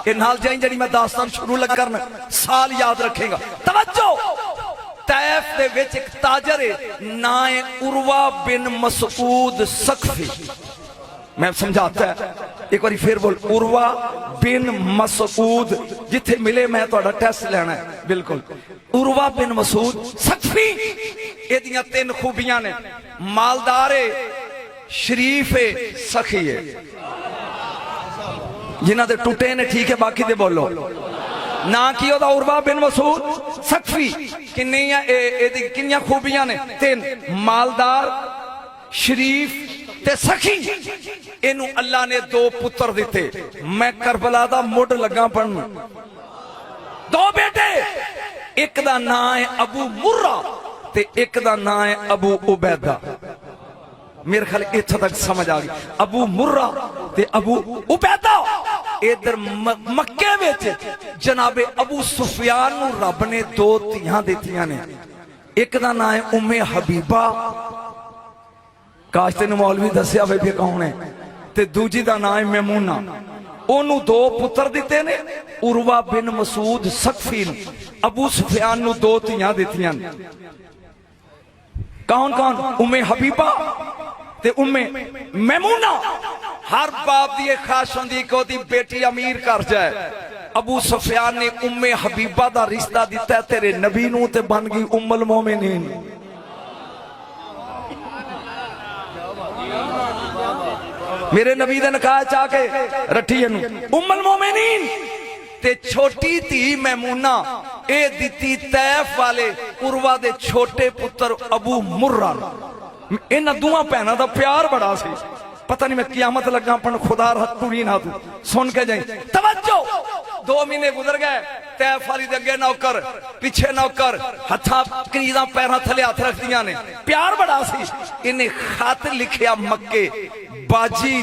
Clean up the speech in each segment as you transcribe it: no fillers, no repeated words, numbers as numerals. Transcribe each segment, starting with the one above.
ये नाल जाई जड़ी मैं दास्तान शुरू लग करना साल याद रखेगा। तवज्जो, तैफ दे विच एक ताजर है ना है उर्वा बिन मसूद सकफी। मैं समझाता है एक बार फिर बोल, उर्वा बिन मसूद जिथे मिले मैं थोड़ा टेस्ट लेना है बिल्कुल। उर्वा बिन मसूद सकफी, एदियां तीन खूबियां ने, मालदार है, शरीफ है, सखी है। जिन्हां दे टूटे ने ठीक है, बाकी दे बोलो ना की ओदा उर्वा बिन मसूद सकफी। किन्नियां खूबियां ने? तीन, मालदार, शरीफ ते सखी। इनू अल्लाह ने दो पुत्र दिते। मैं करबला दा मुड लगा पढ़न, दो बेटे, एक दा नाम है अबू मुर्रा ते एक दा नाम है अबू उबैदा। मेरे ख्याल इत्थे तक समझ आ गई। अबू मुर्रा ते अबू उबैदा। इधर मक्के विच जनाबे अबू सुफियान नू रब ने दो धीआं दित्तियां ने। एक दा नाम है उम्मे हबीबा, काश तेन मौलवी दस्या वे भी कौन है, ते दूजी दा नाम है मैमूना। ओनू दो पुत्र दिते ने, उर्वा बिन मसूद सकफी नू। अबू सुफियान नू दो धीआं दित्तियां ने। कौन कौन? उम्मे हबीबा ते उम्मे मैमूना। हर बाप दी ख्वाहिश होंदी कि ओदी बेटी अमीर कर जाए। अबू सुफियान ने उम्मे हबीबा दा रिश्ता दिता तेरे नबी नू ते बन गई उम्मुल मोमिनीन। मेरे नबी दे निकाह च आके रठी इनू उम्मुल मोमिनीन। ते छोटी धी मैमूना ए दिती तैफ वाले उर्वा दे छोटे पुत्र अबू मुर्रा। इन्हां दुआं भैणां दा प्यार बड़ा सी। पता नहीं मैं कियामत लगा अपन खुदा टुरी ना तू सुन के जाई। तवज्जो, 2 महीने गुजर गए, तैफ वाली दे अगे नौकर पीछे नौकर, हथा करीदा पैरां थले हथ रख दियां ने। प्यार बड़ा सी। इन्हें खत लिखिया मक्के, बाजी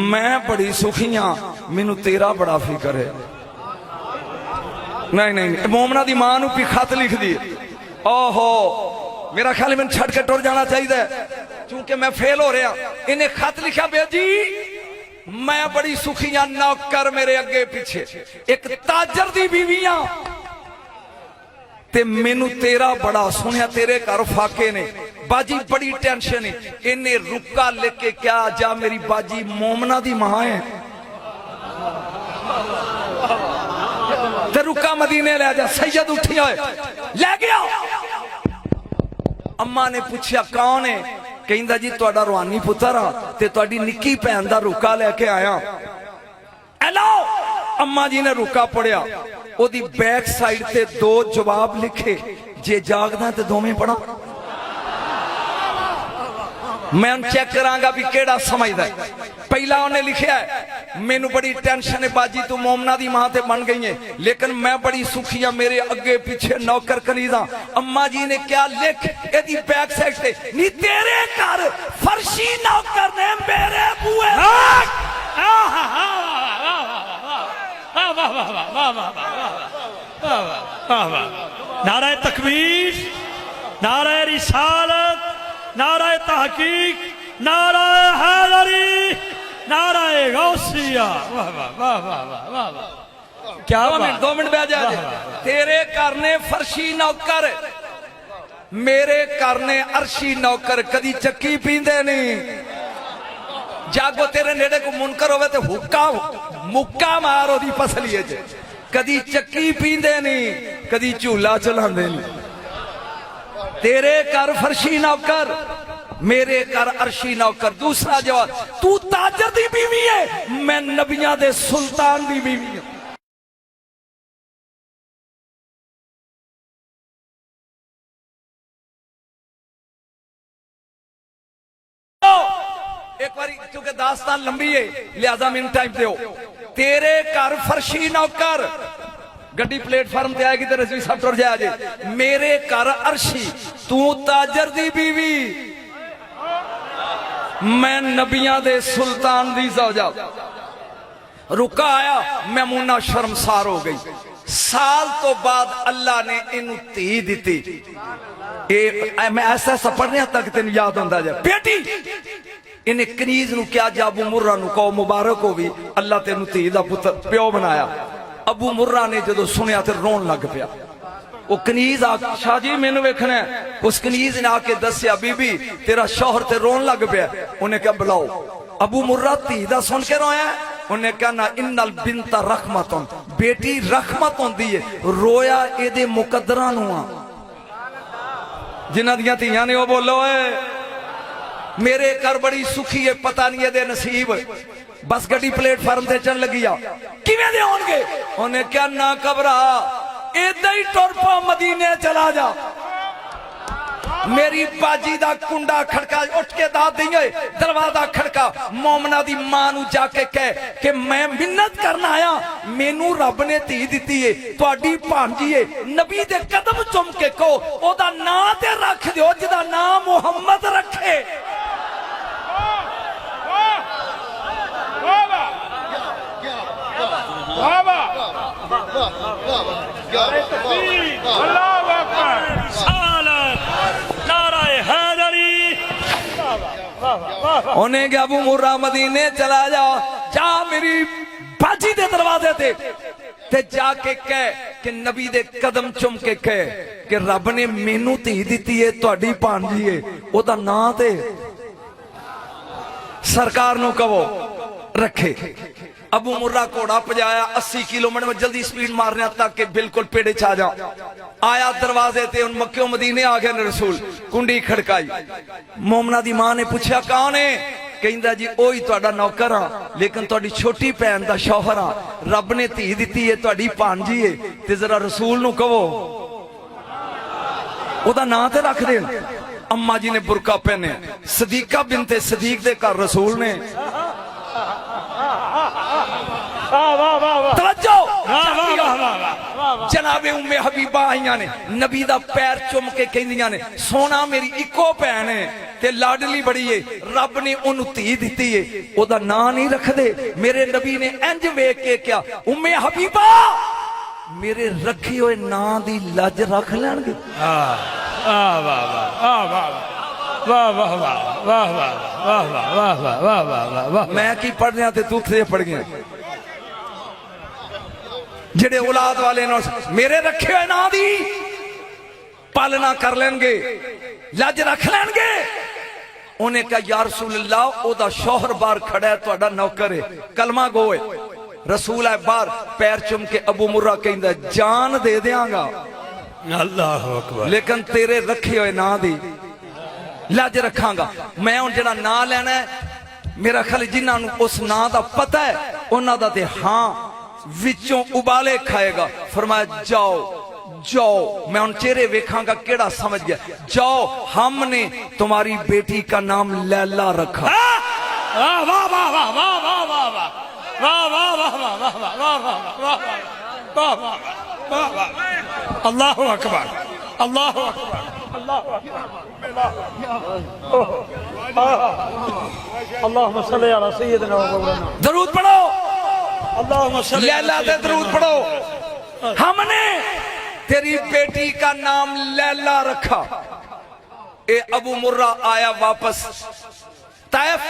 मैं बड़ी सुखी हां, मैनू तेरा बड़ा फिक्र है। नहीं नहीं, मोमना दी मां नू भी खत लिख दी। ओहो, मेरा ख्याल मैंने छड़ के टुर जाना चाहिए क्योंकि मैं फेल हो रहा। इन्हें खत लिखा, बेजी मैं बड़ी सुखी हां, नौकर मेरे अगे पीछे, एक ताजर दी बीवियां ते मैनू तेरा बड़ा सुनिया, तेरे घर फाके ने, बाजी बड़ी टेंशन है। इन्हें रुका लेके क्या जा मेरी बाजी मोमना दी मां है ते रुका मदीने ले जा। सैयद उठी होए ले गया। अम्मा ने पूछा कौन है? कहंदा जी तुहाडा रूहानी पुत्र आ ते तुहाडी निक्की भैन दा रुका लेके आया। हेलो, अम्मा जी ने रुका पढ़िया, ओदी बैक साइड ते 2 जवाब लिखे, जे जागदा ते दोवें पढ़ा। मैं चेक करांगा भी केड़ा समझदा है। पहला उन्हें लिखा है मैनू बड़ी टेंशन है बाजी तू मोमना दी मां ते बन गई है, लेकिन मैं बड़ी सुखी हां, मेरे अगे पीछे नौकर कलीदा। अम्मा जी ने क्या लिख एदी बैक साइड ते, नी तेरे घर फर्शी नौकर ने मेरे बुए। नारे तकबीर, नारे रिसालत, नारे तहकीक, नारे हैदरी, नारे गौसिया। वाह वाह वाह वाह वाह वाह। क्या 2 मिनट बैठ जा। तेरे घर ने फर्शी नौकर, मेरे घर ने अरशी नौकर। कदी चक्की पींदे नहीं। जागो तेरे नेड़े को मुनकर होवे ते हुक्का मुक्का मार ओदी पसलिए च। कदी चक्की पींदे नहीं, कदी झूला चलांदे नहीं। तेरे घर फर्शी नौकर, मेरे घर अरशी नौकर। दूसरा जवाब, तू ताजर दी बीवी है, मैं नबियां दे सुल्तान दी बीवी हूं। एक बार क्योंकि दास्तान लंबी है लिहाजा मैंने टाइम दो। तेरे घर फर्शी नौकर, गड्डी प्लेटफार्म ते आएगी तो रजवी साहब टुर जाए। मेरे घर अरशी, तू ताजर दी बीवी, मैं नबियां दे सुल्तान दी ज़ौजा। रुका आया, मैमूना शर्मसार हो गई। साल तो बाद अल्लाह ने इनू धी दी। मैं ऐसा पढ़ने तक तेन याद होंदा जाए। बेटी इन्हें कनीज नू क्या जा अबू मुर्रा नू कहो मुबारक हो भी अल्लाह तेनू धी दा पुत्र प्यो बनाया। अबू मुर्रा ने जदों सुनिया ते रोन लग पिया। वो कनीज आ शाह जी मैनू वेखना है। उस कनीज ने आके दसिया बीबी तेरा शौहर ते रोन लग पिया। उन्हें क्या बुलाओ। अबू मुर्रा धी दा सुन के रोया। उन्हें कहा ना इन्नल बिनता रहमतुन बेटी रहमत होंदी है। रोया एदे मुकद्दरां नू आ जिन्हां दियां धीआं ने। वो बोलो मेरे घर बड़ी सुखी है पता नहीं ये नसीब बस गड्डी प्लेटफार्म से चल लगी आ किवें दे होणगे। उन्हें क्या ना घबरा इदा ही टुर पा मदीने चला जा। मेरी बाजी दा कुंडा खड़का उठ के दा देंगे दरवाजा खड़का। मोमना दी मां नू जाके कह कि मैं मिन्नत करना आया मैनू रब ने धी दिती है तुहाडी भांजी है नबी दे कदम चुम के कहो ओदा नां ते रख दिओ जिदा नाम मुहम्मद रखे। उन्हें क्या अबू मुर्रा मदीने चला जा जा मेरी बाजी दे दरवाजे ते जाके कह कि नबी दे कदम चुम के कह कि रब ने मैनू धी दिती है तुहाडी भांजी है ओदा नां ते सरकार नू कहो रखे। अबू मुर्रा घोड़ा पजाया 80 किलोमीटर में जल्दी स्पीड मारने तक के बिल्कुल पेड़े च आ जा। आया दरवाजे ते उन मक्के मदीने आ गए रसूल कुंडी खड़काई। मोमना दी मां ने पूछा कौन है। कहंदा जी ओही तुहाडा नौकर हां लेकिन तुहाडी छोटी भैन दा शौहर हां रब ने धी दिती है तुहाडी भांजी है ते जरा रसूल नू कहो ओदा नां ते रख देन। अम्मा जी ने बुरका पहने सदीका बिनते सदीक दे घर रसूल ने जनाबे उम्मे हबीबा आईया ने नबी दा पैर चुम के कहंदियां ने सोना मेरी इको भैन है ते लाडली बड़ी है रब ने ओनू धी दिती है ओदा नां नहीं रखदे। मेरे नबी ने इंज वेख के क्या उम्मे हबीबा मेरे रखे हुए नां दी लज रख लैणगे। मैं की पढ़ने ते तू थे पढ़ गया जेड़े औलाद वाले मेरे रखे हुए नां दी पालना कर लेंगे लज रख लेंगे। उन्हें कहा या रसूल अल्लाह ओदा शौहर बाहर खड़ा है तुहाडा नौकर है कलमा गो है। रसूल है बाहर पैर चुम के अबू मुर्रा कहंदा जान दे देंगा अल्लाह अकबर लेकिन तेरे रखे हुए नां दी लज रखांगा। मैं हुण जेड़ा नां लेना है मेरा ख्याल जिन्हां नूं उस नां दा पता है उन्हां दा ते हां विचों उबाले खाएगा। फरमाया जाओ जाओ मैं उन चेहरे वेखांगा केड़ा समझ गया। जाओ हमने तुम्हारी बेटी का नाम लैला रखा। वाह वाह वाह वाह वाह वाह वाह वाह वाह वाह वाह वाह वाह वाह वाह अल्लाह अकबर अल्लाह अकबर अल्लाहुम्मा सल्ली अला सय्यिदिना व मौलाना। दरूद पढ़ो अल्लाहुम्मा सल्ली लैला ते दरूद पढ़ो। हमने तेरी बेटी का नाम लैला रखा। ए अबू मुर्रा आया वापस ताइफ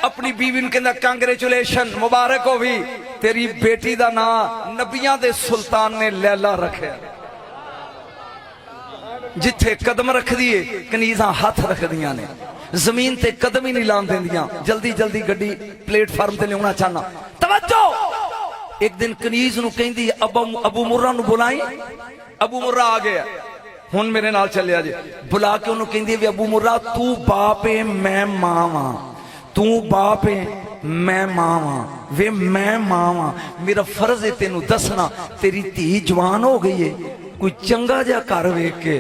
अपनी बीवी ने कहंदा कांग्रेचुलेशन मुबारक हो भी तेरी बेटी दा नाम नबियां दे सुल्तान ने लैला रखे। जिथे कदम रख दिए कनीजा हाथ रख दिया ने जमीन ते कदम ही नहीं लान देंदियां। जल्दी जल्दी गड्डी प्लेटफार्म ते लियाना चाहना तवज्जो। एक दिन कनीज नू कहंदी अबू मुर्रा नू बुलाई। अबू मुर्रा आ गया हुण मेरे नाल चलिया जे बुला के उन्होंने कहंदी वी अबू मुर्रा तू बाप है मैं मां वां तू बाप है मैं मां वां वे मैं मां वां मेरा फर्ज है तेनू दसना तेरी धी जवान हो गई है कोई चंगा जा घर वेख के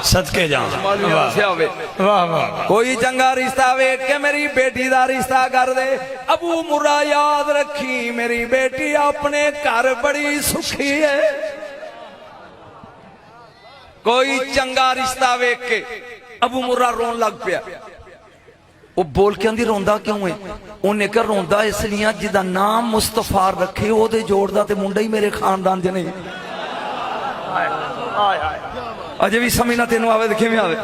सदके जा वाह वाह कोई चंगा रिश्ता वेख के मेरी बेटी दा रिश्ता कर दे। अबू मुर्रा याद रखी मेरी बेटी अपने घर बड़ी सुखी है। कोई चंगा रिश्ता वेख के अबू मुर्रा रोन लग पिया। वो बोल के आंदी रोंदा क्यों है। उन्हें कहा रोंदा इसलिए जिदा नाम मुस्तफा रखे ओदे जोड़दा ते मुंडा ही मेरे खानदान च नहीं। अजे भी समझना तेनों आवे तो किवें आवे।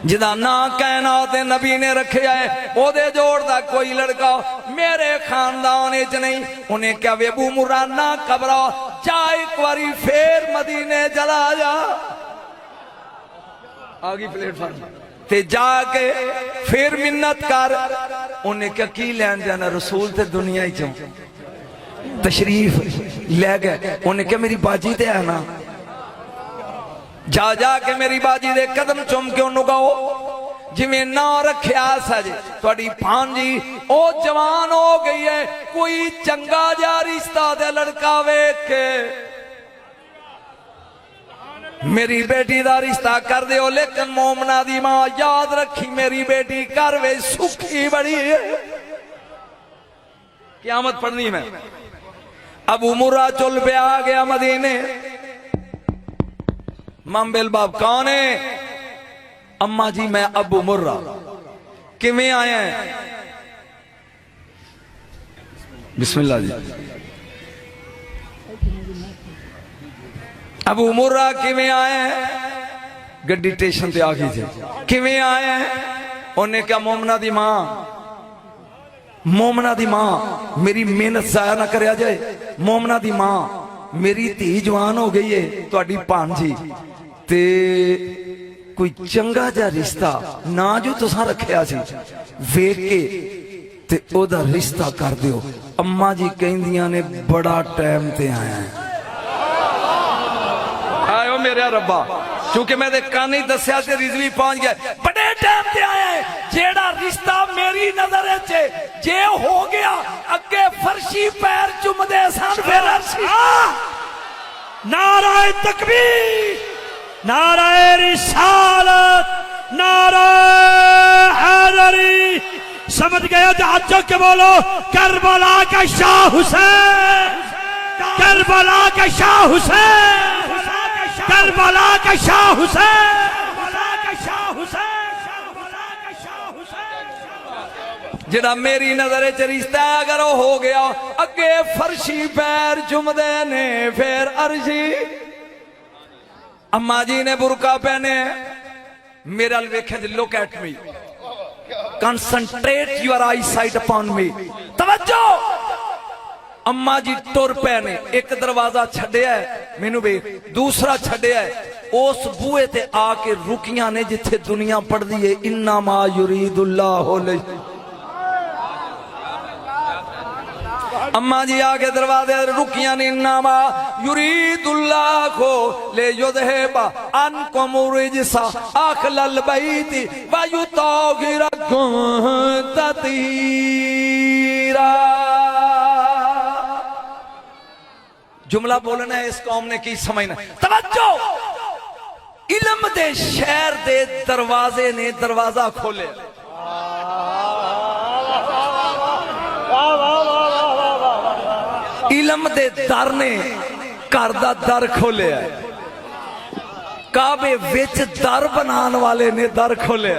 जिदा ना कायनात नबी ने रखा है ओदे जोड़ दा कोई लड़का मेरे खानदान च नहीं। उन्हें क्या वे अबू मुर्रा ना घबरा जा एक बारी फिर मदीने चला जा। आ गई प्लेटफॉर्म ते जाके फिर मिन्नत कर। उन्हें क्या की लैन जाना रसूल ते दुनिया चो तशरीफ ले गए। उन्हें क्या मेरी बाजी ते है ना जा जाके मेरी बाजी दे कदम चुम के उन्होंने गाओ जिमें ना रखिया सज थोड़ी भांजी ओ जवान हो गई है कोई चंगा जा रिश्ता दे लड़का वेख के मेरी बेटी दा रिश्ता कर दो। लेकिन मोमना दी मां याद रखी मेरी बेटी घर वे सुखी बड़ी है। क़यामत पढ़नी मैं। अबू मुर्रा चुल पे आ गया मदीने। मामबेल बाप कौन है? अम्मा जी मैं अबू मुर्रा। किमें आया है? बिस्मिल्लाह जी। अबू मुर्रा किमें आया है? गड्डी स्टेशन ते आ गई थी। किमें आया है? उन्हें क्या मोमना दी मां मोमना दी मां मेरी मेहनत जाया ना करया जाए। मोमना दी मां मेरी धी जवान हो गई है तुहाडी भांजी ते कोई चंगा जा रिश्ता ना जो तुसा रखिया सी वेख के ते ओदा रिश्ता कर दियो। अम्मा जी कहंदियां ने बड़ा टाइम ते आया है। आयो मेरे रब्बा क्योंकि मैं कान ही दसिया ते रिजवी पहुंच गया। बड़े टाइम ते आया है जेड़ा रिश्ता मेरी नजर जे हो गया अगे फर्शी पैर चुमदे सन फिर अर्शी। नाराए तकबीर नाराए रिसालत नाराए हैदरी। समझ गए तो हाथ चौक के बोलो करबला का शाह हुसैन करबला का शाह हुसैन करबला का शाह हुसैन। जिहड़ा मेरी नजर च रिश्ता अगर हो गया अगे फर्शी पैर चुमदे ने फिर अर्शी। अम्मा जी ने बुरका पहने मेरा वेखे look at me concentrate your eye sight upon me. तवज्जो। अम्मा जी टुर पैने एक दरवाजा छड़िया मैनू वेख दूसरा छड़िया उस बूहे ते आके रुकिया ने जिथे दुनिया पढ़दी है इन्ना मा युरीदुल्लाहु अम्मा जी आके दरवाजे रुकिया ने इन्नामा युरीदुल्लाहु ले युज़हिबा अन्कुम रिजसा अखलल बैति व युतहिरकुम ततीरा। जुमला बोलना है इस कौम ने की समझना। तवज्जो। इल्म दे शहर दे दरवाजे ने दरवाजा खोले। इल्म दे दर ने घर दा दर खोले। काबे विच दर बनाने वाले ने दर खोले।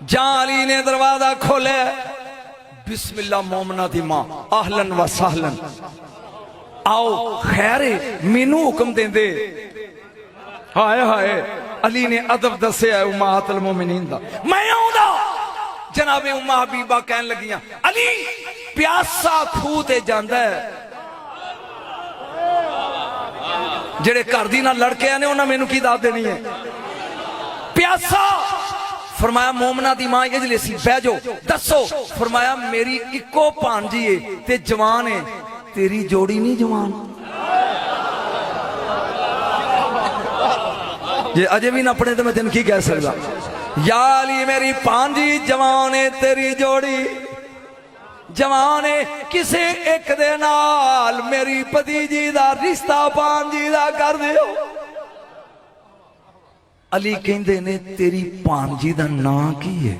जाली ने दरवाजा खोले। बिस्मिल्लाह मोमना दी मां आहलन व सहलन आओ खैरे मैनू हुक्म देंदे। हाय हाय अली ने अदब दसिया उम्महातुल मोमिनीन दा। मैं आऊंदा जनाबे उम्मा हबीबा कहन लगियां अली प्यासा खूह ते जांदा है। जेड़े घर दी ना लड़के आने उन्हें मैनू की दाद देनी है प्यासा। फरमाया मोमना दी मां इजलिसी बह जाओ दसो। फरमाया मेरी इको भांजी है ते जवान है तेरी जोड़ी नहीं जवान। जे अजे भी ना पढ़े तो मैं तेन की कह सकता। याली मेरी भांजी जवान है तेरी जोड़ी जवान है किसे एक दे नाल मेरी भतीजी दा रिश्ता भांजी दा कर दियो। अली कहंदे ने तेरी भांजी दा नाम की है?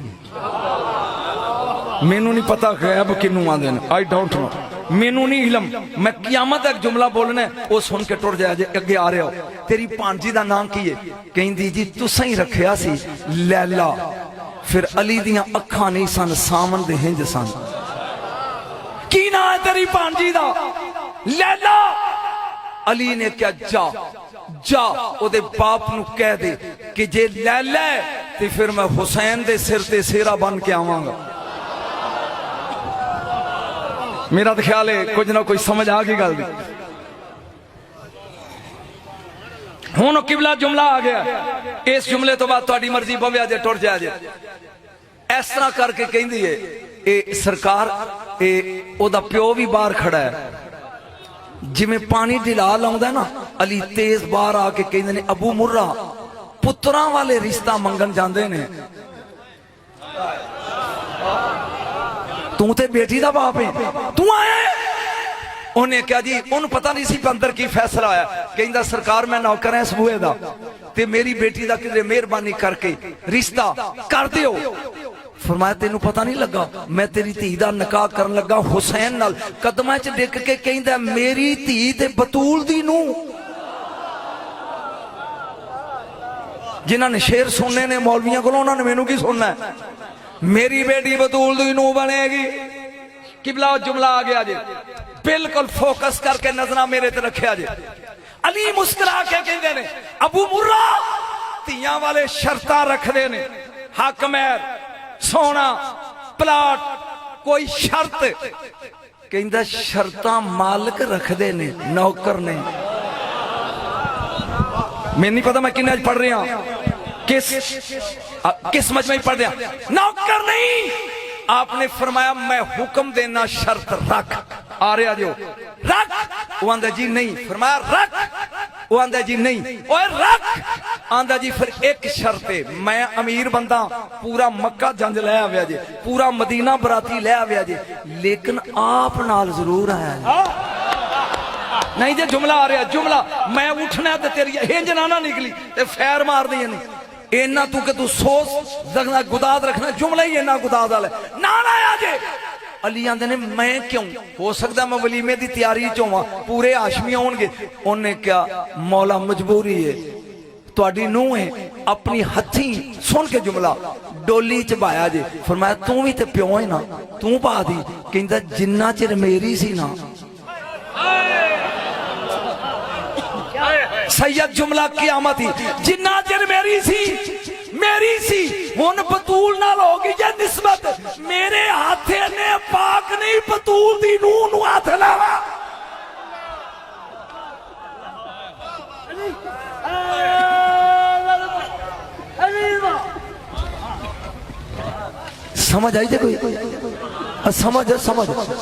मैनू नहीं पता गैब किनू आंदे ने आई डोंट नो मैनू नहीं इलम। मैं क़यामत तक जुमला बोलना है वो सुन के टुर जाए जे अगे आ रहे हो। तेरी भांजी दा नाम की है? कहंदी जी तुसां ही रखिया सी लैला। फिर अली दियां अखां नहीं सन सावन दे हिंज सन। की ना है तेरी भांजी दा? लैला। अली ने क्या जा जा ओदे बाप नू कह दे कि जे लैला तो फिर मैं हुसैन दे सिर ते सेरा बन के आवांगा। मेरा तो ख्याल है कुछ ना कुछ समझ आ गई गल दी। हुण किबला जुमला आ गया। इस जुमले तो बाद तुहाडी मर्जी बव्या जे टुर जाए जे। इस तरह करके कहंदी है ए सरकार ए ओदा प्यो भी बाहर खड़ा है, जिमें पानी ढिला लाउंदा ना, अली तेज बाहर आके कहंदे ने अबू मुर्रा पुत्रा वाले रिश्ता मंगन जांदे ने, तू ते बेटी दा बाप है, तू आया है? उन्हें क्या जी उन पता नहीं सी अंदर की फैसला आया। कहंदा सरकार मैं नौकर है इस बूहे दा ते मेरी बेटी दा किधरे मेहरबानी करके रिश्ता कर दियो। फरमाया तेनू पता नहीं लगा मैं तेरी धी दा निकाह करन लगा हुसैन नाल। कदमां च डिग के कहंदा मेरी धी ते बतूल दी नूं। जिन्हां ने शेर सुनने ने मौलवियां कोलों उन्हां ने मैनू की सुनना है? मेरी बेटी बतूल दी नूं बनेगी। किबला जुमला आ गया जी, बिल्कुल फोकस करके नजरा मेरे ते रखिया जी। अली मुस्कुरा के कहंदे ने अबू मुर्रा धीयां वाले शर्तां रखदे ने, हक मेहर सोना प्लाट कोई शर्त। कहंदा शर्तां मालिक रखदे ने नौकर ने। मैं नहीं पता मैं किन्ने पढ़ रहा किस मजमे पढ़ रहा, नौकर नहीं। आपने फरमाया मैं हुक्म देना शर्त रख। आ रहा जो रख, वो आंदा जी नहीं। फरमाया रख, वो आंदा जी नहीं। ओए रख, आंदा जी फिर एक शर्त है, मैं अमीर बंदा पूरा मक्का जंज ले आया जे, पूरा मदीना बराती ले आया जे, लेकिन आप नाल जरूर आया नहीं जे। जुमला आ रहा जुमला, मैं उठना ते तेरी हिंज ना निकली ते फैर मार दी नहीं। इन्ना तू के तू सोच रखना गुदाद रखना, जुमला ही इन्ना गुदाद वाला ना आया जे। अली आंदे ने मैं क्यों, हो सकता मैं वलीमे की तैयारी च होवां, पूरे हाशमी होणगे। उन्हें क्या मौला मजबूरी है, तुहाडी नूंह है, अपनी हथी सुन के जुमला डोली च पाया जे। फरमाया तू भी ते प्यो है ना, तू पा दी। कहंदा जिन्ना चिर मेरी सी ना। सैयद जुमला क़यामत ही, जिन्ना चिर मेरी सी हुन बतूल नाल हो गई है निस्बत। मेरे हाथे ने पाक नहीं बतूल दी नूं नूं हाथ लावा। समझ आई थे कोई? समझ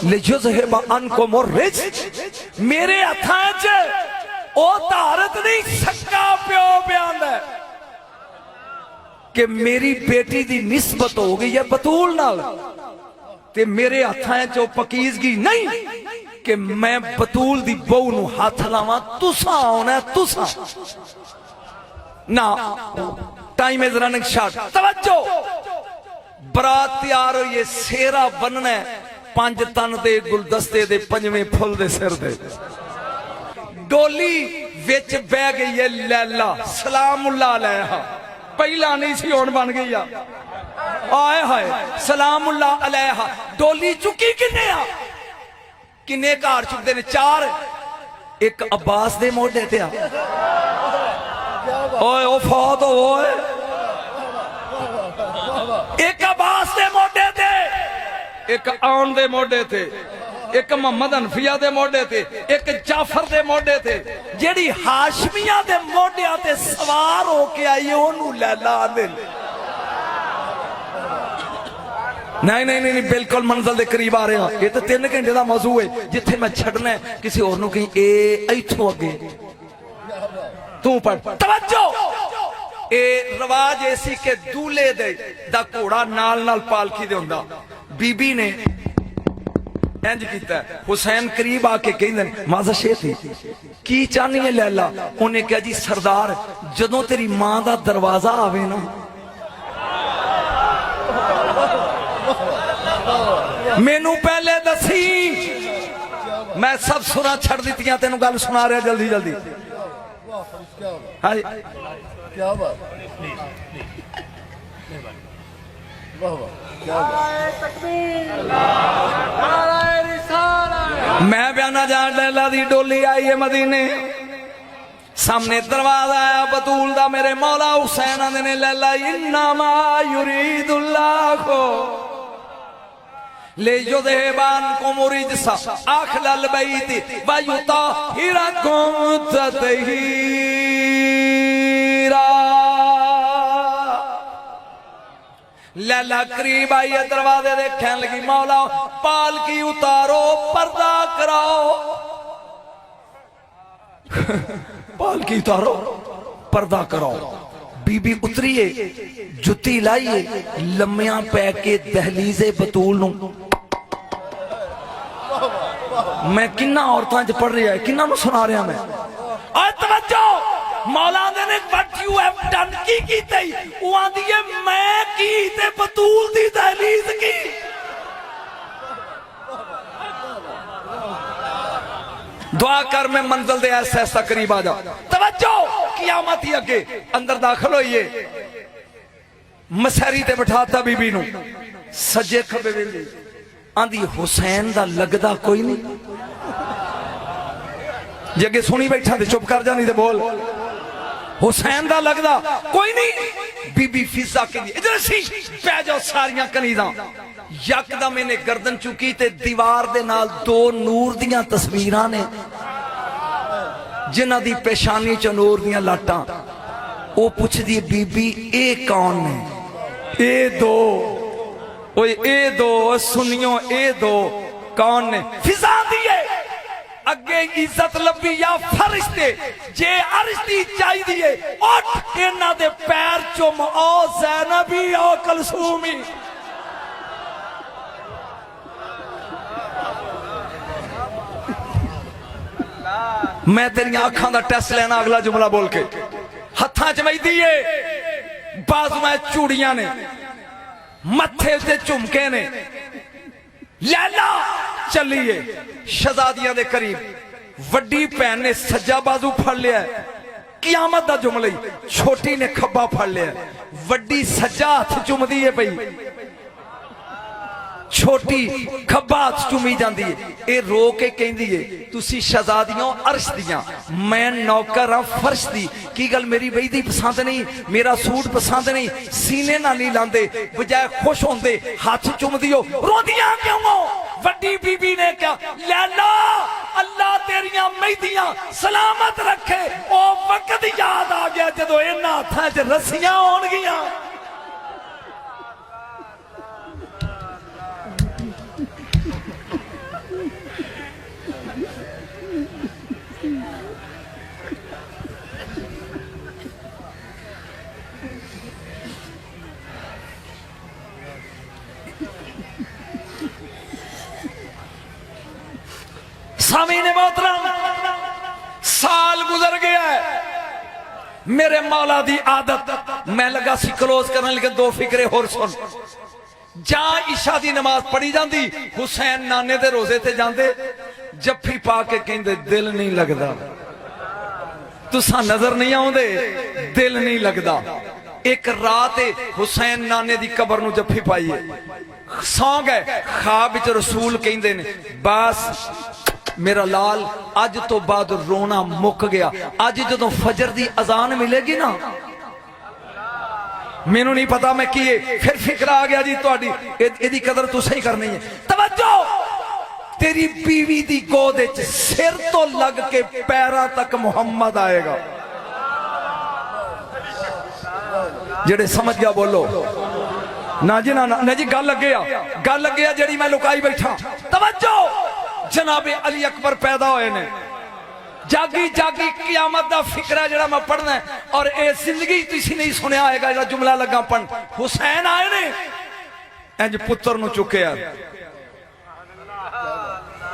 लिजो ज़हेबा अनको मोरिज मेरे हथां च ओ धारत नहीं सक्का प्यो बयान है कि मेरी बेटी दी निस्बत हो गई है बतूल नाल, ते मेरे हथां च पकीजगी नहीं कि मैं बतूल दी बहू नूं हाथ लावां। तुसा आना तुसा ना, टाइम इज रनिंग शॉर्ट। तवज्जो, बरात तैयार हुई है, सेरा बनना है, 5 तन दे गुलदस्ते दे 5वें फुल दे सिर दे। डोली विच बह गई है लैला सलामुल्लाह अलैहा, पहला नहीं सी हुण बन गई आ। आए हाय सलामुल्लाह अलैहा। डोली चुकी किन्ने आ, किन्ने घर चुकते ने? 4। एक अब्बास दे मोढे ते आ, ओए ओ फौत होए। एक अब्बास दे मोढे ते, एक आन दे मोढे ते, एक मोहम्मद हनफिया दे मोढे ते, एक जाफर दे मोढे ते। जेड़ी हाशमिया दे मोढिया ते सवार होके आई ओनू लैला आंदे। नहीं बिल्कुल मंजिल दे करीब आ रहे हैं। ये तो 3 घंटे का मौजू है, जिथे मैं छड़ना है किसी और नू कहीं ए इथों अगे तू पढ़। तवज्जो, ए रवाज ऐसी के दूल्हे दे दा घोड़ा नाल नाल पालकी दे हुंदा। बीबी ने इंज कीता, हुसैन करीब आके कहंदे माज़ा शेख थी की चाहनी है लैला? उन्हें कहा जी सरदार जदों तेरी मां दा दरवाजा आवे ना, मैनू पहले दसी, मैं सब सुना छड़ दी। तेन गल सुना रहा जल्दी जल्दी। हाँ जी क्या बात, मैं बयाना जान लैला दी डोली आई है मदीने, सामने दरवाजा आया बतूल दा, मेरे मौला हुसैन आंदे ने लैला इन्नमा युरीदुल्लाहु ले युज़हिबान कुमुरिजसा अहलल बैति व युताहिरकुम तत्हीरा। लैला करीब आई है, दरवाजे दे कहन लगी मौला पालकी उतारो, पर्दा कराओ। पालकी उतारो, पर्दा कराओ। बीबी उतरीए, जुत्ती लाइए, लम्मिया पै के दहलीजे बतूल नूं। मैं किन्ना औरतां च पढ़ रहा है, किन्ना नूं सुना रहा मैं। और तवज्जो, मौला ने व्हाट यू हैव डन की कीते, वो आंदी है मैं की ते बतूल दी दहलीज की। दुआ कर मैं मंजिल दे ऐसा ऐसा करीब आ जा। तवज्जो, कियामत ही अगे अंदर दाखिल होइए, मसहरी ते बिठाता बीबी नूं, सज्जे खब्बे वेले आंदी हुसैन दा लगदा कोई नहीं। जे अगे सुनी बैठा ते चुप कर जानी ते बोल हुसैन दा लगदा कोई नहीं। बीबी फिजा के इधर सी पै जाओ सारियां कनीज़ां। यकदम इन्हें गर्दन चुकी ते दीवार दे नाल दो नूर दियां तस्वीरां ने, जिन्हां दी पेशानी च नूर दियां लाटां। ओ पुछदी बीबी ए कौन ने? ए दो, ओए ए दो सुनियो, ए दो कौन ने? फिजा दिए अगे इज्जत लभी या फरिश्ते, जे अरिश्ती चाहिए उठ इन्हां दे पैर चुम, ओ ज़ैनबी ओ कलसूमी। मैं तेरिया अखां दा टेस्ट लेना अगला जुमला बोल के। हत्थां च मेहंदी है, बाजुआं चूड़ियां ने, मत्थे ते झुमके ने। लैला चलिए शहजादियां दे करीब। वड्डी भैन ने सज्जा बाजू फड़ लिया, कियामत दा जुमला। छोटी ने खब्बा फड़ लिया, वड्डी सज्जा हथ चुमदी है पई, छोटी खब्बा हथ चुमी जाती है। ये रो के कहती है तुसी शहजादियों अर्श दियां, मैं नौकर हाँ फर्श दी। की गल मेरी बेईदी पसंद नहीं, मेरा सूट पसंद नहीं, सीने ना नहीं लांदे, बजाय खुश होंदे हाथ चुमदी हो, रोंदियां क्यों हो? वड्डी बीबी ने क्या लैला अल्लाह तेरिया मेहदियां सलामत रखे। ओ वक्त याद आ गया जदों इन्हां हत्थां च रस्सियां होणगियां। सामीने मोहतरम, साल गुजर गया है। मेरे मौला दी आदत, मैं लगा सी क्लोज करने, लेकिन दो फिक्रे होर सुन। जा इशा दी नमाज पढ़ी जाती, हुसैन नाने दे रोजे ते जांदे, जफ्फी पा के कहंदे दिल नहीं लगदा, तुसा नजर नहीं आउंदे, दिल नहीं लगदा। एक रात हुसैन नाने दी कबर नूं जफ्फी पाईए, सौ गए। ख्वाब विच रसूल कहंदे ने बस मेरा लाल अज तो बाद रोना मुक गया। अज जदों फजर दी अजान मिलेगी ना, मैनू नहीं पता मैं की फिर फिक्र आ गया जी तुहाडी इहदी कदर तुसां ही करनी है। तवज्जो, तेरी बीवी दी गोद विच सिर तो लग के पैरां तक मुहम्मद आएगा। जेड़े समझ गया बोलो ना जी, ना जी, गल लगे जेड़ी मैं लुकाई बैठा। तवज्जो, जनाबे अली अकबर पैदा होए ने, जागी जागी कियामत दा फिक्रा जड़ा मैं पढ़ना है। और ए जिंदगी तुसी नहीं सुनिया होगा जड़ा जुमला लगा पढ़। हुसैन आए ने, इंज पुत्र नु चुकिया,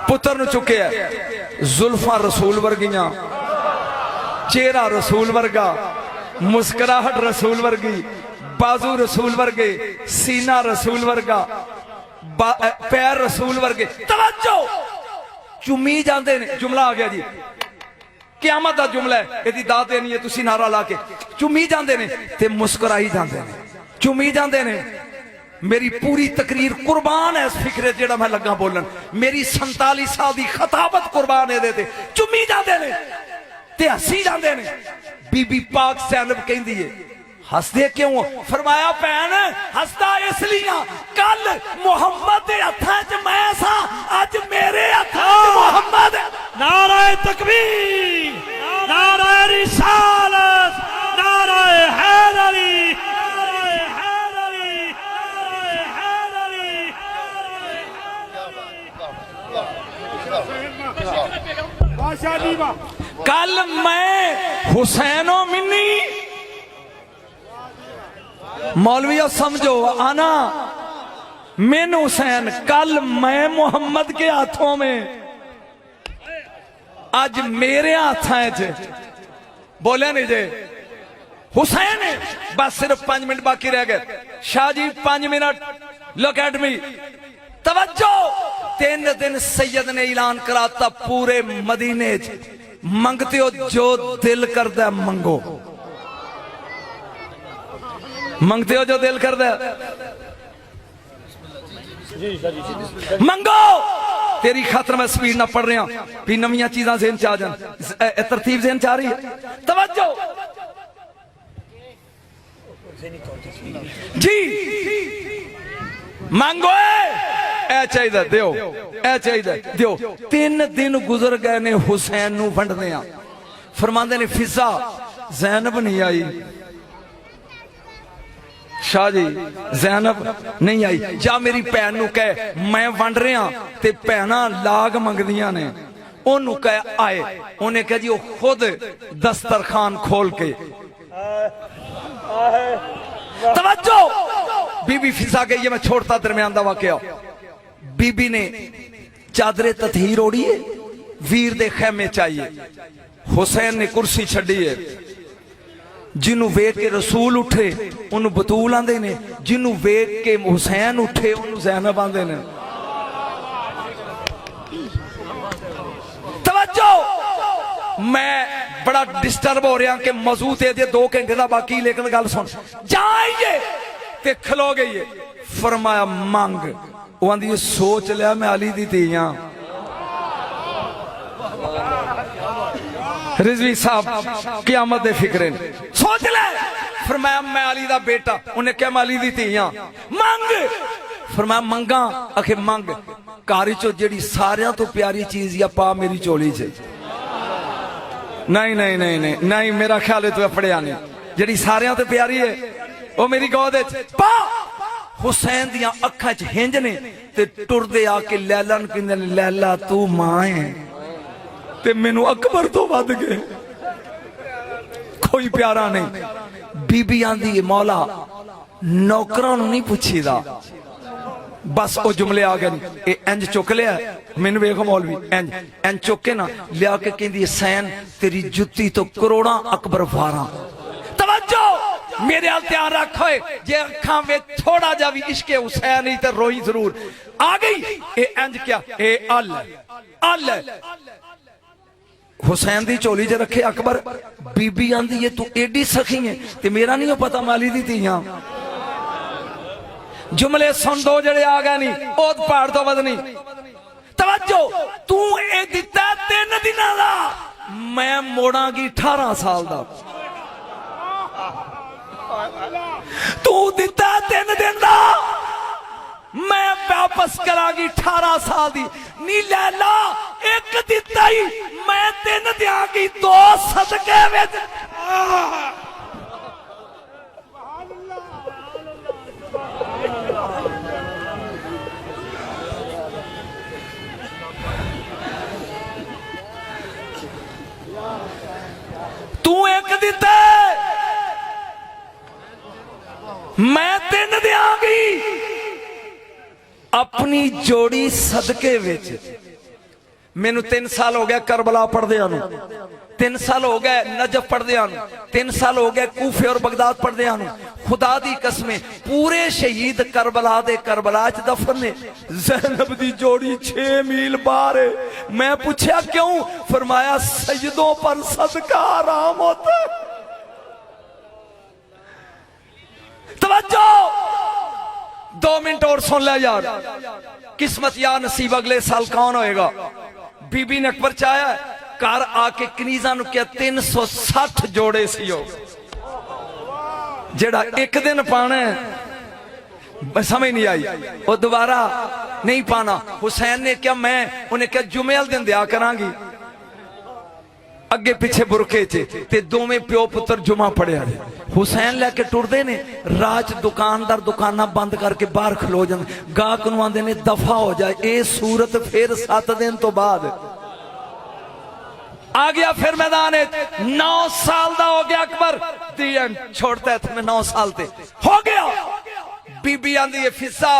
पुत्र नु चुकिया, जुल्फा रसूल वर्गियां, चेहरा रसूल वर्गा, मुस्कुराहट रसूल वर्गी, बाजू रसूल वर्गे, सीना रसूल वर्गा, पैर रसूल वर्गे। तवज्जो, चुमी जाते ने। जुमला आ गया जी, कियामत दा जुमला है, यदि दात देनी है तुसी नारा ला के। चुमी जाते ने ते मुस्कुराई जाते ने, चुमी जाते ने। मेरी पूरी तकरीर कुर्बान है इस फिक्रे जेड़ा मैं लगा बोलन। मेरी 47 साल की खताबत कुर्बान है, चुमी जाते ने। ते हसी जाते ने। बीबी पाक ज़ैनब कहती है हसदे क्यों? फरमाया भैन हसदा इसलिए कल मुहम्मद के हथा च मैं सा, अज मेरे हथा च मुहम्मद। नाराए तकबीर, नाराए रिसालत, नाराए हैदरी, नाराए हैदरी, नाराए हैदरी। कल मैं हुसैनो मिन्नी, मौलविया समझो आना मिन हुसैन, कल मैं मोहम्मद के हाथों में, आज मेरे हाथों च। बोले नहीं जे हुसैन है। बस सिर्फ 5 मिनट बाकी रह गए। Shah ji 5 minute, look at मी, तवज्जो। 3 दिन सैयद ने ऐलान कराता पूरे मदीने च, मंगते हो जो दिल करदा मंगो, मंगते हो जो दिल करदा मंगो। तेरी खातर मैं स्पीड ना पढ़ रहा भी नवियां चीजां ज़हन च आ जान, तरतीब ज़हन च आ रही है। तवज्जो जी, मांगो ए चाहिए दियो, ए चाहिए दियो। 3 दिन गुजर गए ने हुसैन नू वंडदे आ। फरमांदे ने फिजा ज़ैनब नहीं आई। शाह जी ज़ैनब नहीं आई, जा मेरी भैन नू कह मैं वंड रहा ते भैनां लाग मंगदियां ने, ओनू कह आए। उन्हें कहा जी वो खुद दस्तरखान खोल के। तवज्जो, बीबी फिजा गई है। मैं छोड़ता दरम्यान दा वाकया। बीबी ने चादरे तथहीर ओढ़ी है, वीर दे खैमे चाहिए। हुसैन ने कुर्सी छड़ी है। जिन्हों वेख के रसूल उठे उन्होंने बतूल आंदे ने, जिन्हों वेख के हुसैन उठे उन्होंने ज़ैनब आंदे ने। तवज्जो, मैं बड़ा डिस्टर्ब हो रहा कि मौजूद है 2 घंटे का बाकी, लेकिन गल सुन। जाइए ते खलो गई है। फरमाया मंग। वो आंदी सोच लिया मैं अली दी धी हां। रिजवी साहब क़यामत दे फिक्रे ने, सोच ले। फरमाया मैं अली दा बेटा। उन्हें क्या मैं अली दी धी हां, मंग। फरमाया मंगा। आखे मंग। घर चो जेड़ी सारियां तो प्यारी चीज या पा मेरी चोली च। नहीं नहीं नहीं नहीं नहीं, मेरा ख्याल है तू पढ़िया नहीं। जेड़ी सारियां तो प्यारी है वो मेरी गोद पा। हुसैन दियां अखां च हिंज ने ते टुरदे आके लैला नूं कहंदे ने लैला तू मां है ते मैनू अकबर तो वध गए, कोई प्यारा नहीं। बीबी आंदी है मौला नौकरां नूं नहीं पुछीदा, बस वो जुमले आ गए। इंज चुक लिया, मैनू वेख मौलवी इंज इंज चुक के ना लिया के कहंदी हुसैन तेरी जुत्ती तो करोड़ां अकबर वारां। तवज्जो, मेरे हाल ध्यान रख होए, जे अखां में थोड़ा जा भी इश्के हुसैन ही तो रोई जरूर। आ गई ए इंज क्या ए अल अल हुसैन दी चोली च रखे अकबर। बीबी आंदी है तू एडी सखी है ते मेरा नहीं पता माली दी धीयां। जुमले सुन 2 जड़े आ गए नहीं, ओद पहाड़ तो वध नहीं। तवज्जो, तू ए दिता 3 दिनां दा, मैं मोड़ांगी 18 साल दा। तू दिता 3 दिन दा, मैं वापस करांगी 18 साल दी। नी लैला एक दिता ही मैं 3 दियांगी 2 सदके विच। तू एक दिता मैं 3 दियांगी अपनी जोड़ी सदके विच। मैनू 3 साल हो गया करबला पढ़दियां नूं, 3 साल हो गए नजफ पढ़दियां नूं, 3 साल हो गए कूफे और बगदाद पढ़दियां नूं। खुदा दी कसमें पूरे शहीद करबला दे करबला च दफन ने। ज़ैनब दी जोड़ी 6 मील बाहर है। मैं पूछा क्यों? फरमाया सैयदों पर सदका आराम होता है। तवज्जो, 2 मिनट और सुन ले यार। किस्मत या नसीब अगले साल कौन होएगा? बीबी ने अकबर चाया घर आके कनीजा नु क्या 360 जोड़े सी जेड़ा एक दिन पाना समझ नहीं आई वो दोबारा नहीं पाना। हुसैन ने क्या मैं उन्हें क्या जुमे वाले दिन दिया करांगी अगे पिछे बुरके चे दोवें प्यो पुत्र जुमा पढ़िया। हुसैन लैके टुरदे ने राज दुकानदार दुकाना बंद करके बाहर खलो जाते गाहक नूं आंदे ने दफा हो जाए। ये सूरत फिर 7 दिन तो बाद आ गया। फिर मैदान 9 साल दा हो गया अकबर दी एंड छोड़ता है तुम्हें 9 साल ते हो गया। बीबी आंदी है फिजा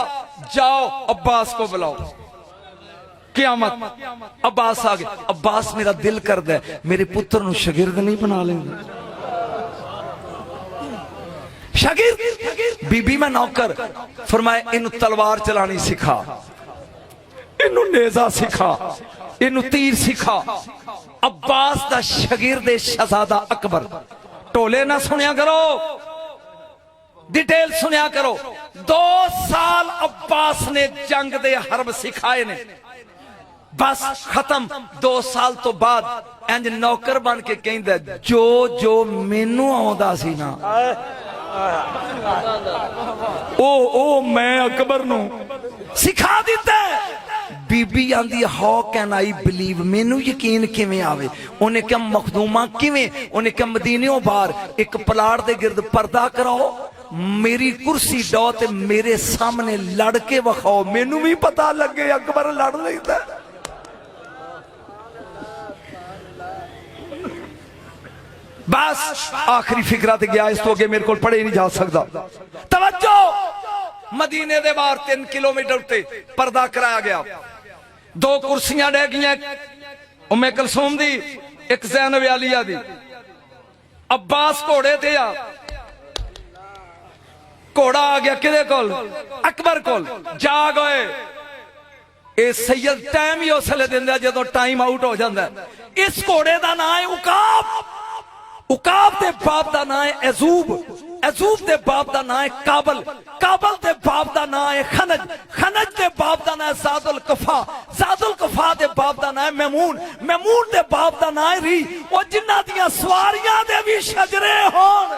जाओ अब्बास को बुलाओ क़यामत। अब्बास आ गया। अब्बास मेरा दिल करदा है मेरे पुत्र नु शागिर्द नहीं बना लेंगे। शागिर्द बीबी मैं नौकर फरमाया इनू तलवार चलानी सिखा इनू नेजा सिखा इनू तीर सिखा। अब्बास दा शागिर्द शहजादा अकबर। टोले ना सुनिया करो डिटेल सुनिया करो। 2 साल अब्बास ने जंग दे हरब सिखाए ने बस खत्म। 2 साल तो बाद इंज नौकर बन के कहंदा जो जो मैनू आउंदा सी ना ओ मैं अकबर नू सिखा दिता। बीबी आंदी हाउ कैन आई बिलीव मैनू यकीन किवें आवे। उन्हें क्या मखदूमा किवें उन्हें क्या मदीनियों बाहर एक पलाट दे गिरद पर्दा कराओ मेरी कुर्सी डो ते मेरे सामने लड़ के वखाओ मैनू भी पता लगे अकबर लड़ लेता। बस आखिरी फिक्रा ते गया इस तो अगे मेरे को पढ़े नहीं जा सकता। तवज्जो मदीने दे बाहर 3 किलोमीटर उत्ते पर्दा कराया गया। 2 कुर्सियां डह गई उम्मे कुलसूम दी एक ज़ैनब आलिया दी। अब्बास घोड़े ते आ घोड़ा आ गया किदे कोल अकबर कोल जा गए। ए सैयद टाइम ही उसले दिंदा जदों टाइम आउट हो जाता। इस घोड़े का नाम है उकाब। उकाब दे बाप का नाम है अजूब। अजूब दे बाप का नाम है काबल। काबल दे बाप का नाम है खनज। खनज दे बाप का नाम है जादुल कफा। जादुल कफा दे बाप का नाम है मैमून। मैमून दे बाप का नाम है री। वो जिन्हां दियां सवारियां दे भी शजरे होण।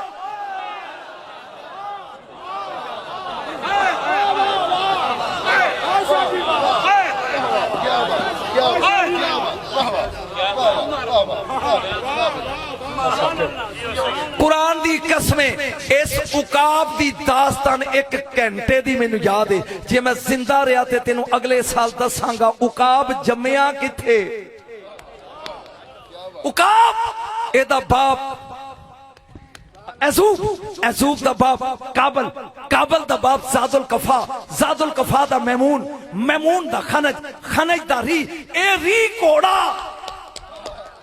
कुरान दी कसमें इस उकाब दी दास्तान 1 घंटे दी मैनू याद है। जे मैं जिंदा रहा ते तेनू अगले साल दसांगा उकाब जम्मिया किथे। उकाब एदा बाप अजूब। अजूब दा बाप काबल। काबल दा बाप जादुल कफा। जादुल कफा दा मैमून। मैमून दा खनज। खनज दा री। ए री घोड़ा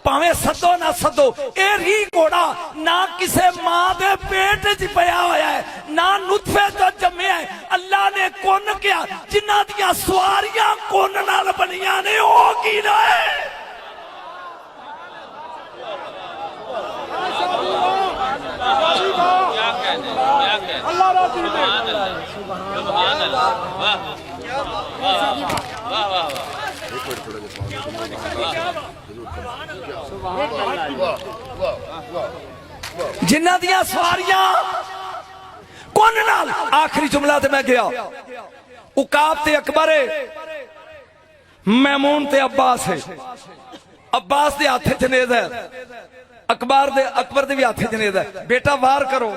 भावे सदो ना सदो ए री घोड़ा ना किसे मां दे पेट च पया होया है ना नुतफे तो जम्मिया है। अल्लाह ने कुन किया जिन्हां दियां सवारियां कुन नाल बनियां ने ओ की है। अल्लाह राजी ने सुभान अल्लाह वाह वाह वाह जिन्हां दियां सवारियां कौन नाल। आखिरी जुमला ते मैं गया। उकाब ते अकबर है मैमून ते अब्बास है। अब्बास दे हाथ च नेज़ है अकबर दे भी हाथ च नेज़ है। बेटा वार करो।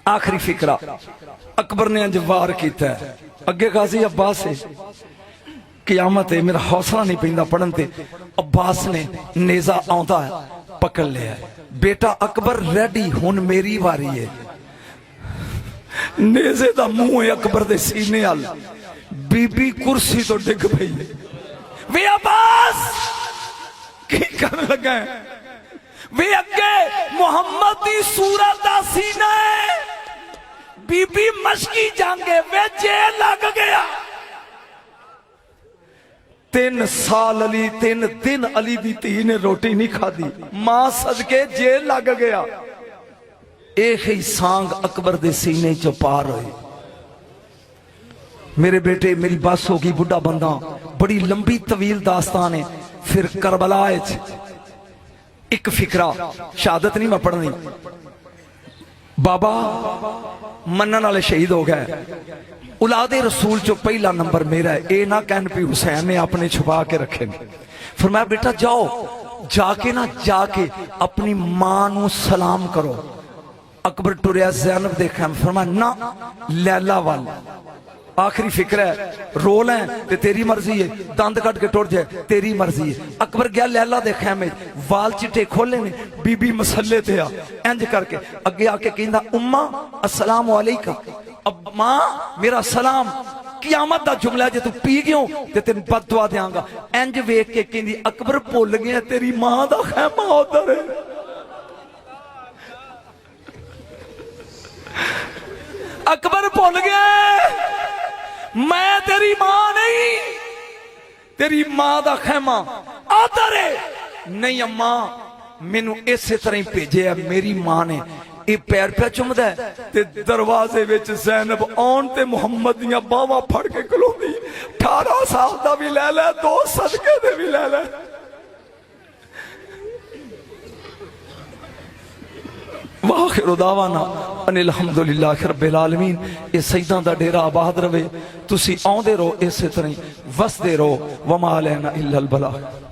आखिरी फिक्रा अकबर ने अंज वार किया। अगे गाजी अब्बास है क़यामत है मेरा हौसला नहीं पैंदा पढ़न ते। अब्बास ने नेज़ा आउंदा है पकड़ लिया। बेटा अकबर रेडी हुन मेरी वारी है। नेज़े दा मुंह है अकबर दे सीने अल। बीबी कुर्सी तो डिग पई। वे अब्बास की करन लगा है। वे अगे मुहम्मद दी सूरत दा सीना है। बीबी मशकी जांगे वे जेल लग गया। 3 साल अली 3 दिन अली दी धी ने रोटी नहीं खादी। मां सदके जेल लग गया। एक ही सांग अकबर दे सीने चो पार होई। मेरे बेटे मेरी बस होगी बुढ़ा बंदा बड़ी लंबी तवील दास्तान है। फिर करबला एक फिक्रा, शहादत नहीं मैं पढ़नी, बाबा मनन वाले शहीद हो गए, औलादे रसूल चो पहला नंबर मेरा है। ये ना कहन भी हुसैन ने अपने छुपा के रखे। फरमाया बेटा जाओ, जाके ना जाके अपनी मां नू सलाम करो। अकबर टुरिया ज़ैनब देखा, फरमाया ना लैला वाल आखिरी फिक्र है, रोल है ते तेरी मर्जी है, दंद कट के टुर जाए तेरी मर्जी है। अकबर गया लैला दे खैमे, वाल चिट्टे खोले ने, बीबी मसले ते आ इंज करके अगे आके कहंदा उम्मा अस्सलाम वालेकुम। अब मां मेरा सलाम, कियामत दा जुमला जे तू पी गयो ते तेन बददुआ देंगा। इंज वेख के कहंदी अकबर भुल गया तेरी मां दा खैमा उधर है। अकबर भुल गया मैं तेरी मां नहीं, तेरी मां दा खैमा आदर है। नहीं अम्मा मैनू इसे तरह ही भेजे है मेरी मां ने। ये पैर पे चुमदा है ते दरवाजे विच ज़ैनब आउण ते मुहम्मद दियां बावां फड़ के खलोंदी। 18 साल दा भी ले ले, 2 सदके दे भी ले ले। वाखिर दावाना अनिल हम्दुलिल्लाह रब्बिल आलमीन। ये सईदां दा डेरा आबाद रवे, तुसी आउंदे रहो इसे तरह वसदे रहो। वमा अलैना इल्लल बलाग।